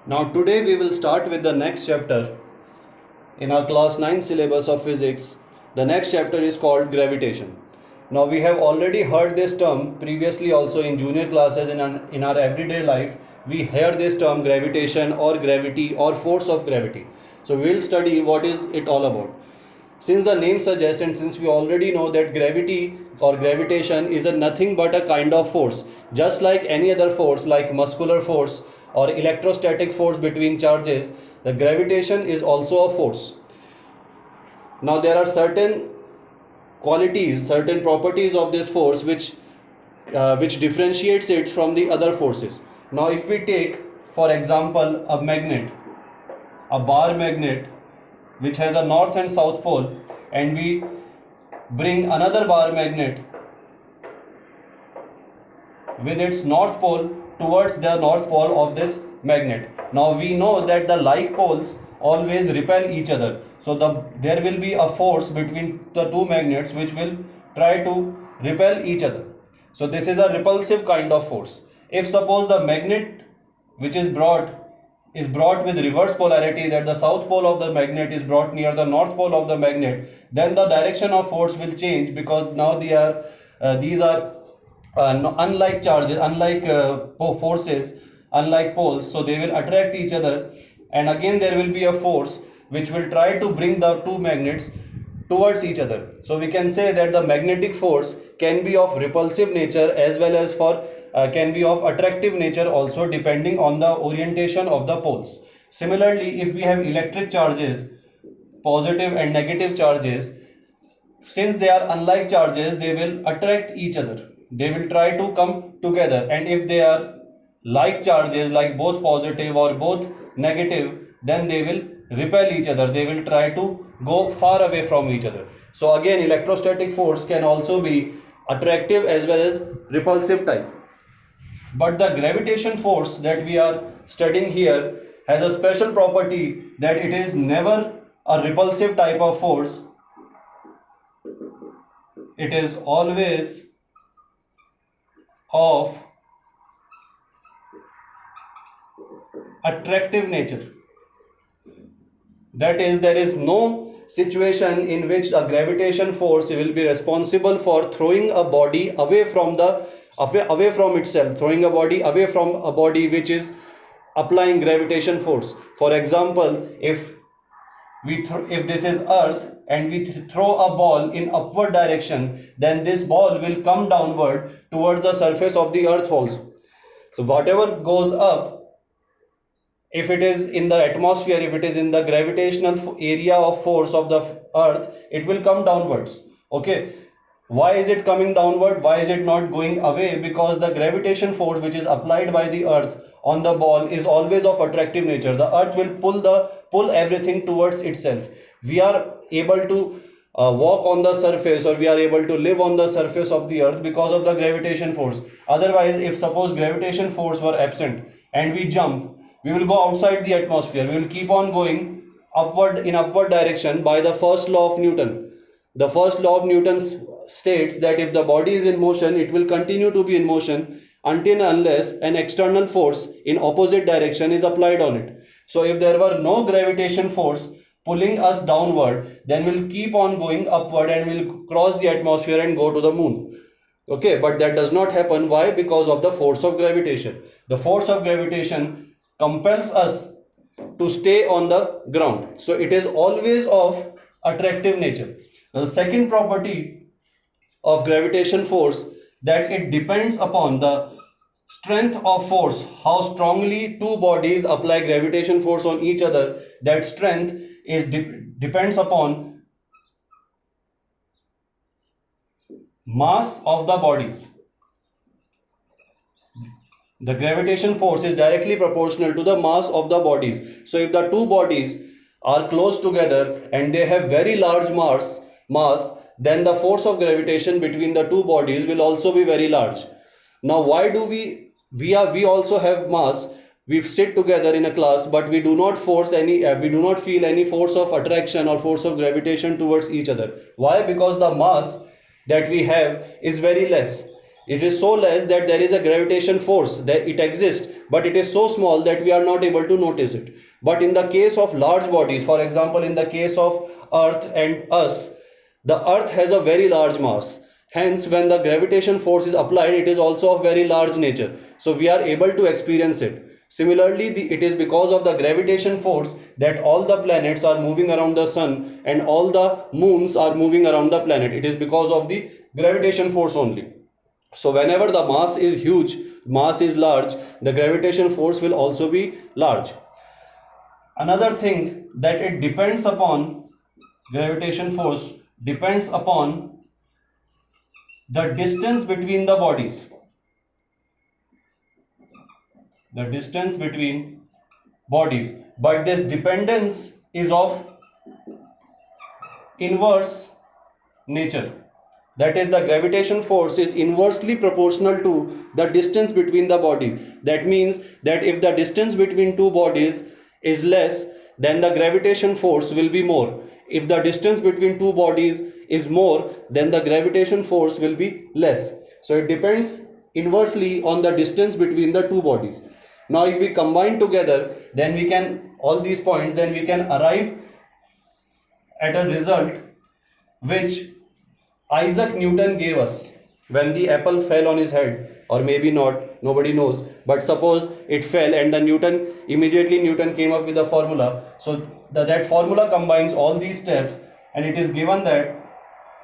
Now today we will start with the next chapter in our class 9 syllabus of physics. The next chapter is called gravitation. Now we have already heard this term previously also in junior classes in our everyday life. We hear this term gravitation or gravity or force of gravity. So we will study what is it all about. Since the name suggests and since we already know that gravity or gravitation is a nothing but a kind of force, just like any other force like muscular force or electrostatic force between charges, the gravitation is also a force. Now there are certain qualities, certain properties of this force which differentiates it from the other forces. Now if we take for example a magnet, a bar magnet which has a north and south pole, and we bring another bar magnet with its north pole towards the north pole of this magnet. Now we know that the like poles always repel each other, so there will be a force between the two magnets which will try to repel each other. So this is a repulsive kind of force. If suppose the magnet which is brought with reverse polarity, that the south pole of the magnet is brought near the north pole of the magnet, then the direction of force will change, because now these are unlike charges, unlike forces, unlike poles, so they will attract each other, and again there will be a force which will try to bring the two magnets towards each other. So we can say that the magnetic force can be of repulsive nature as well as can be of attractive nature also, depending on the orientation of the poles. Similarly, if we have electric charges, positive and negative charges, since they are unlike charges, they will attract each other, they will try to come together, and if they are like charges, like both positive or both negative, then they will repel each other, they will try to go far away from each other. So again, electrostatic force can also be attractive as well as repulsive type. But the gravitation force that we are studying here has a special property, that it is never a repulsive type of force, it is always of attractive nature. That is, there is no situation in which a gravitation force will be responsible for throwing a body away from itself, throwing a body away from a body which is applying gravitation force. For example, if this is earth and we throw a ball in upward direction, then this ball will come downward towards the surface of the earth also. So whatever goes up, if it is in the atmosphere, if it is in the gravitational area of force of the earth, it will come downwards. Okay, why is it coming downward, why is it not going away? Because the gravitation force which is applied by the earth on the ball is always of attractive nature. The earth will pull everything towards itself. We are able to walk on the surface, or we are able to live on the surface of the earth because of the gravitation force. Otherwise, if suppose gravitation force were absent and we jump, we will go outside the atmosphere, we will keep on going upward in upward direction by the first law of Newton. The first law of Newton states that if the body is in motion, it will continue to be in motion until unless an external force in opposite direction is applied on it. So if there were no gravitation force pulling us downward, then we'll keep on going upward and we'll cross the atmosphere and go to the moon. Okay, but that does not happen. Why? Because of the force of gravitation. The force of gravitation compels us to stay on the ground. So it is always of attractive nature. Now, the second property of gravitation force, that it depends upon the strength of force, how strongly two bodies apply gravitation force on each other. That strength depends upon mass of the bodies. The gravitation force is directly proportional to the mass of the bodies. So if the two bodies are close together and they have very large mass, then the force of gravitation between the two bodies will also be very large. Now why do we also have mass, we sit together in a class, but we do not feel any force of attraction or force of gravitation towards each other. Why? Because the mass that we have is very less. It is so less that there is a gravitation force, that it exists, but it is so small that we are not able to notice it. But in the case of large bodies, for example in the case of earth and us, the earth has a very large mass. Hence when the gravitation force is applied, it is also of very large nature, so we are able to experience it. Similarly, it is because of the gravitation force that all the planets are moving around the sun and all the moons are moving around the planet. It is because of the gravitation force only. So whenever the mass is huge, mass is large, the gravitation force will also be large. Another thing that it depends upon, gravitation force depends upon the distance between the bodies. The distance between bodies, but this dependence is of inverse nature. That is, the gravitation force is inversely proportional to the distance between the bodies. That means that if the distance between two bodies is less, then the gravitation force will be more. If the distance between two bodies is more, then the gravitation force will be less. So it depends inversely on the distance between the two bodies. Now if we combine together, then we can, all these points, then we can arrive at a result which Isaac Newton gave us when the apple fell on his head, or maybe not, nobody knows, but suppose it fell and the Newton came up with a formula. So that formula combines all these steps, and it is given that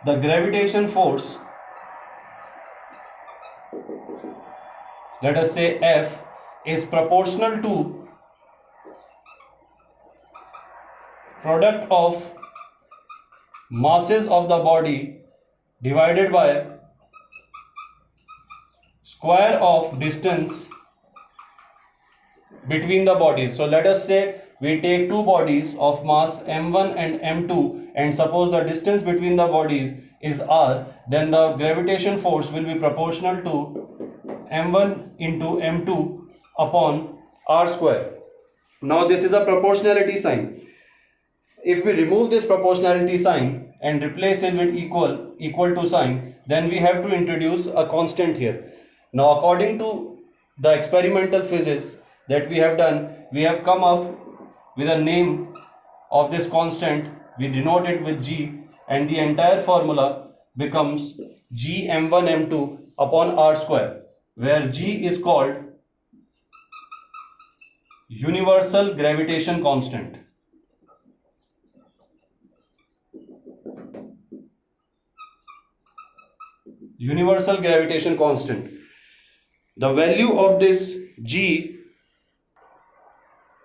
the gravitation force, let us say F, is proportional to product of masses of the body divided by square of distance between the bodies. So let us say we take two bodies of mass m1 and m2, and suppose the distance between the bodies is r, then the gravitation force will be proportional to m1 into m2 upon r square. Now this is a proportionality sign. If we remove this proportionality sign and replace it with equal to sign, then we have to introduce a constant here. Now according to the experimental physics that we have done, we have come up with a name of this constant. We denote it with g, and the entire formula becomes g m1 m2 upon r square, where g is called universal gravitation constant. Universal gravitation constant. The value of this g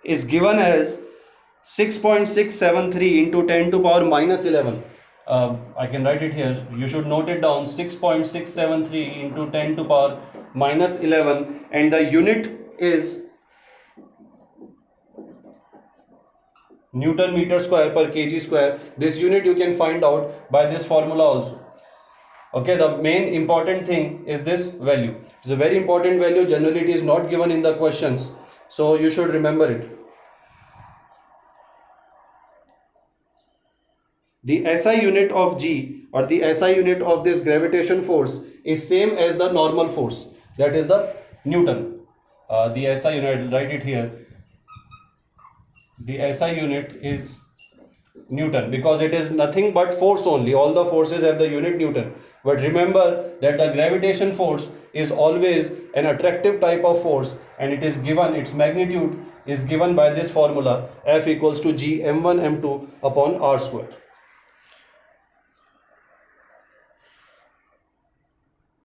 is given as 6.673 into 10 to power minus 11. I can write it here. You should note it down. 6.673 into 10 to power minus 11, and the unit is Newton meter square per kg square. This unit you can find out by this formula also. Okay, the main important thing is this value. It's a very important value. Generally it is not given in the questions, so you should remember it. The SI unit of G, or the SI unit of this gravitation force, is same as the normal force, that is the Newton. The SI unit, I'll write it here. The SI unit is Newton because it is nothing but force only. All the forces have the unit Newton. But remember that the gravitation force is always an attractive type of force, and it is given, its magnitude is given by this formula, F equals to G m1 m2 upon r square.